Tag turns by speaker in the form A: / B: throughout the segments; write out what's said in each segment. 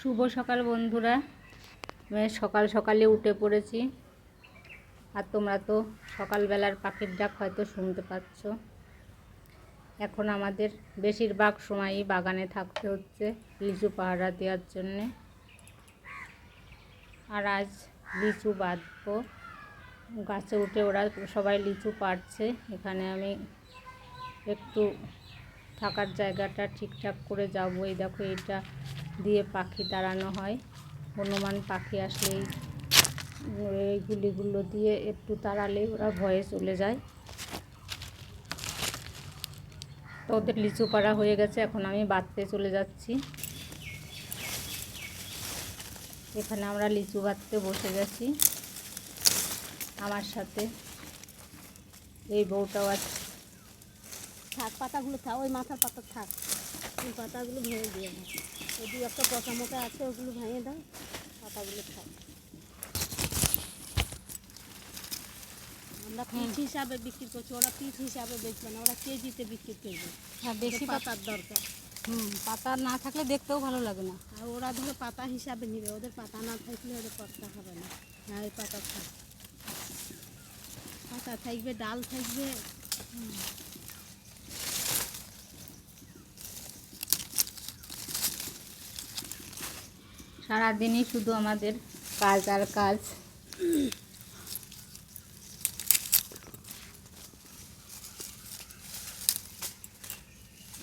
A: শুভ সকাল বন্ধুরা। আমি সকাল সকালে উঠে পড়েছি, আর তোমরা তো সকালবেলার পাখির ডাক হয়তো শুনতে পাচ্ছ। এখন আমাদের বেশিরভাগ সময়ই বাগানে থাকতে হচ্ছে লিচু পাহারা দেওয়ার জন্যে। আর আজ লিচু বাঁধবো, গাছে উঠে ওরা সবাই লিচু পাড়ছে। এখানে আমি একটু থাকার জায়গাটা ঠিকঠাক করে যাবো। এই দেখো, এটা দিয়ে পাখি তাড়ানো হয়। হনুমান পাখি আসলেই এই গুলিগুলো দিয়ে একটু তাড়ালে ওরা ভয়ে চলে যায়। তো ওদের লিচু পাড়া হয়ে গেছে, এখন আমি বাঁধতে চলে যাচ্ছি। এখানে আমরা লিচু বাঁধতে বসে গেছি। আমার সাথে এই বউটাও আছে।
B: থাক, পাতাগুলো থাক, ওই মাথার পাতা থাক, ওই পাতাগুলো ভেঙে দিয়ে দাও। ওই দু একটা পচা মোটা আছে, ওগুলো ভেঙে দাও, পাতাগুলো থাক। আমরা পিস হিসাবে বিক্রি করছি, ওরা পিস হিসাবে বেচবে না, ওরা কেজিতে বিক্রি করবে।
A: হ্যাঁ, বেশি
B: পাতার দরকার।
A: পাতা না থাকলে দেখতেও ভালো লাগে না।
B: আর ওরা ধরো পাতা হিসাবে নিবে, ওদের পাতা না থাকলে ওদের পাতা খাবে না। হ্যাঁ, ওই পাতা থাক, পাতা থাকবে, ডাল থাকবে।
A: সারাদিনই শুধু আমাদের কাজ আর কাজ।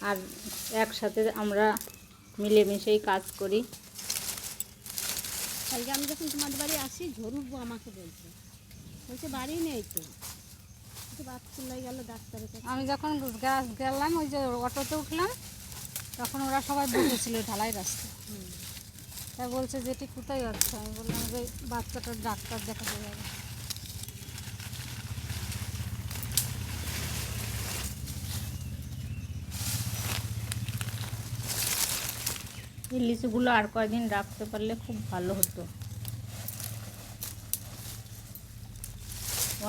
A: আর একসাথে আমরা মিলেমিশেই কাজ করি।
B: কালকে আমি যখন তোমাদের বাড়ি আসি, ঝরুবো আমাকে বলছে বাড়ি নেই তো, বাচ্চা গেল ডাক্তারের কাছে।
A: আমি যখন গেলাম, ওই যে অটোতে উঠলাম, তখন ওরা সবাই বসেছিল ঢালাই রাস্তা। তাই বলছে যেটি কোথায় যাচ্ছে। আমি বললাম যে বাচ্চাটার ডাক্তার দেখাতে যাবে। এই লিচুগুলো আর কয়েকদিন রাখতে পারলে খুব ভালো হতো,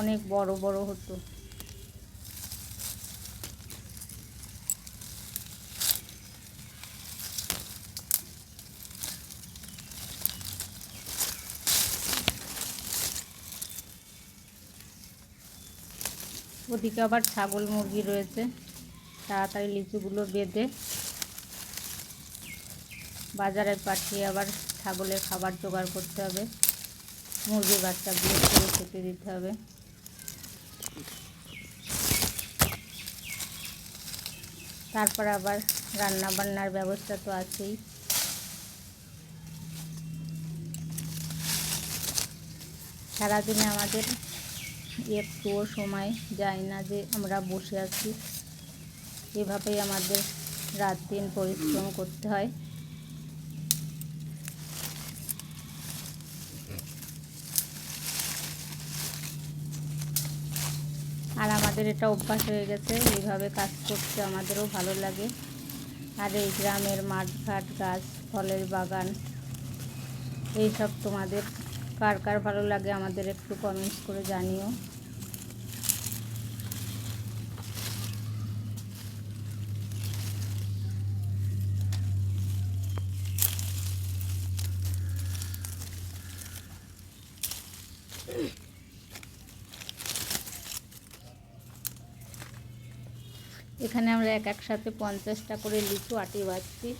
A: অনেক বড় বড় হতো। ওদিকে আবার ছাগল মুরগি রয়েছে, তাড়াতাড়ি লিচুগুলো বেঁধে বাজারে পাঠিয়ে আবার ছাগলের খাবার জোগাড় করতে হবে। মুরগির বাচ্চাগুলো করে খেতে দিতে হবে। তারপর আবার রান্না বান্নার ব্যবস্থা তো আছেই। সারাদিনে আমাদের একটুও সময় যায় না যে আমরা বসে আছি। এভাবেই আমাদের রাত দিন পরিশ্রম করতে হয়। আর আমাদের এটা অভ্যাস হয়ে গেছে, এইভাবে কাজ করতে আমাদেরও ভালো লাগে। আর এই গ্রামের মাঠঘাট, গাছ, ফলের বাগান, এইসব তোমাদের কার কার ভালো লাগে আমাদের একটু কমেন্টস করে জানিও। এখানে আমরা একসাথে 50টা করে লিচু আটি বাঁধছি।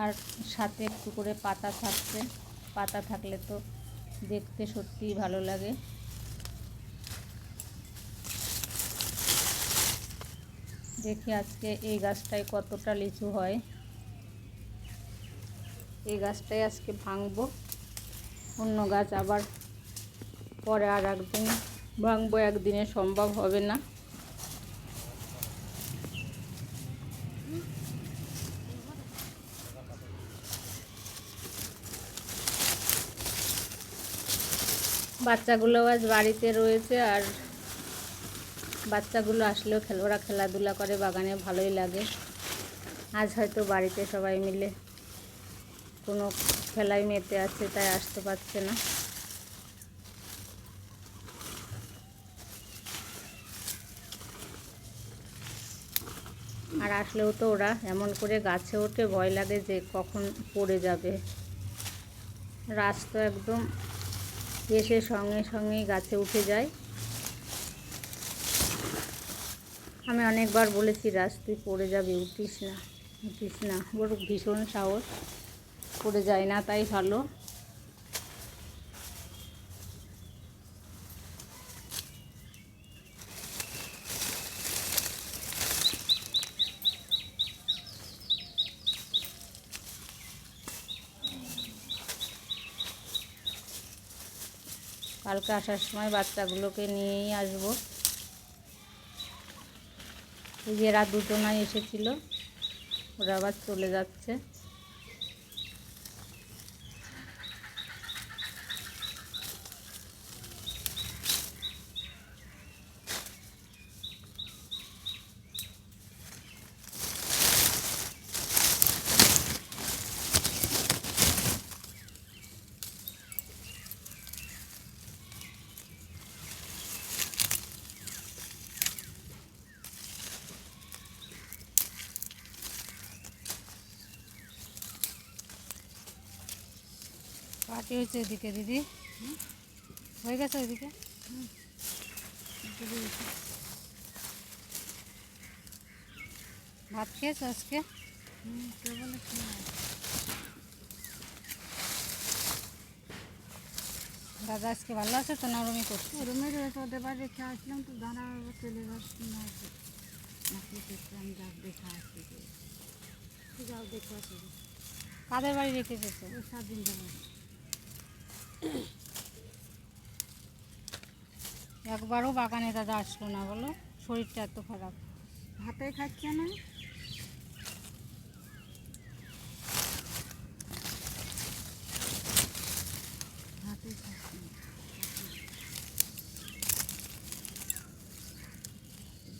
A: আর সাথে একটু করে পাতা থাকছে, পাতা থাকলে তো দেখতে সত্যিই ভালো লাগে। দেখি আজকে এই গাছটায় কতটা লিচু হয়। এই গাছটাই আজকে ভাঙবো, অন্য গাছ আবার পরে আর একদিন ভাঙবো, একদিনে সম্ভব হবে না। বাচ্চাগুলো আজ বাড়িতে রয়েছে, আর বাচ্চাগুলো আসলেও ওরা খেলাধুলা করে বাগানে, ভালোই লাগে। আজ হয়তো বাড়িতে সবাই মিলে কোনো খেলায় মেতে আছে, তাই আসতে পারছে না। আর আসলেও তো ওরা এমন করে গাছে ওঠে, ভয় লাগে যে কখন পড়ে যাবে। রাজ তো একদম এসে সঙ্গে সঙ্গেই গাছে উঠে যায়। আমি অনেকবার বলেছি, রাজ তুই পড়ে যাবি, উঠিস না উঠিস না। ওর ভীষণ সাহস, পড়ে যায় না, তাই ভালো। কালকে আসার সময় বাচ্চাগুলোকে নিয়েই আসবো। এই যে এরা দুজনাই এসেছিল, ওরা আবার চলে যাচ্ছে। পার্টি হয়েছে এদিকে দিদি, হয়ে গেছে ওইদিকে। ভাত খেয়েছো আজকে? দাদা আজকে ভালো আছে তো, না ওরমই করছে?
B: রুমে রয়েছে, ওদের বাড়ি রেখে আসলাম তো, দাঁড়া চলে যাচ্ছি না। আমি যাও দেখে আসছি, যাও দেখে আসি।
A: কাদের বাড়ি রেখে এসেছো?
B: ওই 7 দিন যাবো।
A: একবারও বাগানে দাদা আসলো না, বলো, শরীরটা এত খারাপ।
B: ভাতে খাচ্ছে না, ভাতে খাচ্ছে না।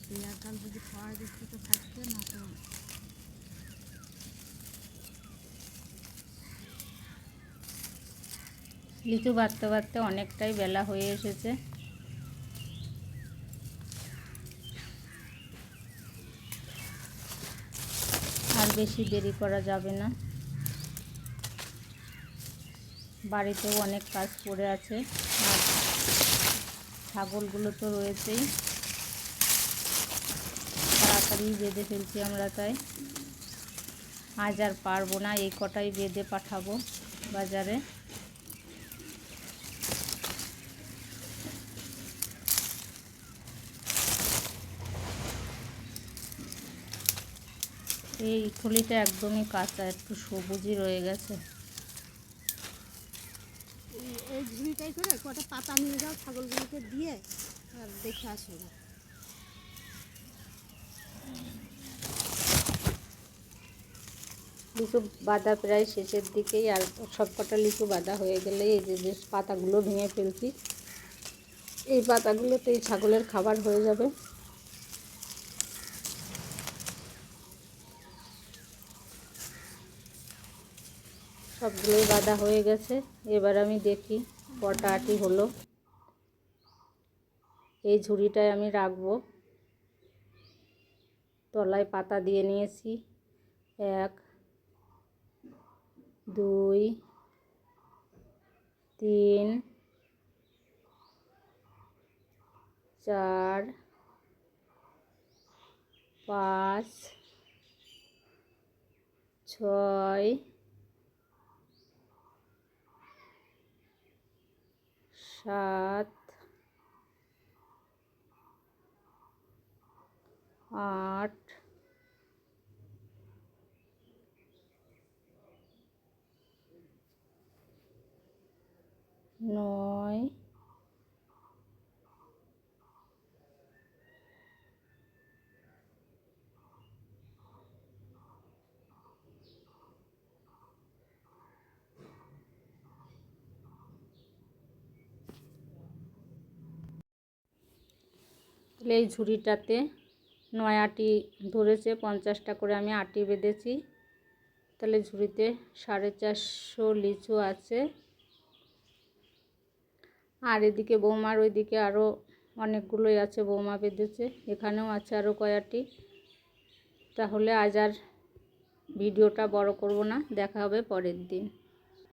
B: পেঁয়াজ যদি খাওয়া দিচ্ছি তো খাচ্ছে না তো।
A: লিচু বাড়তে বাড়তে অনেকটাই বেলা হয়ে এসেছে। আর বেশি দেরি করা যাবে না। বাড়িতেও অনেক কাজ পড়ে আছে, আর ছাগলগুলো তো রয়েছেই, তাড়াতাড়ি বেঁধে ফেলছি আমরা, তাই আজ আর পারবো না, এই কটাই বেঁধে পাঠাবো বাজারে। এই থলিটা একদমই কাঁচা, একটু সবুজই রয়ে গেছে।
B: এই ঝুড়িটাই করে কটা পাতা নিয়ে যাও, ছাগলগুলোকে দিয়ে আর দেখে আসো।
A: লিচু বাঁধা প্রায় শেষের দিকেই, আর সব কটা লিচু বাঁধা হয়ে গেলে এই যে পাতাগুলো ভেঙে ফেলছি, এই পাতাগুলোতেই ছাগলের খাবার হয়ে যাবে। সবগুলোই বাঁধা হয়ে গেছে। এবার আমি দেখি কটা আটি হলো। এই ঝুড়িটায় আমি রাখবো। তলায় পাতা দিয়ে নিয়েছি, 1 2 3 4 5 6 7 8 9 এই ঝুড়িটাতে 9 আটি ধরেছে, 50টা করে আমি আটি বেঁধেছি। তাহলে ঝুড়িতে 450 লিচু আছে। আর এদিকে বৌমার ওইদিকে আরও অনেকগুলোই আছে, বৌমা বেঁধেছে, এখানেও আছে আরও কয়াটি। তাহলে আজ আর ভিডিওটা বড় করব না, দেখা হবে পরের দিন।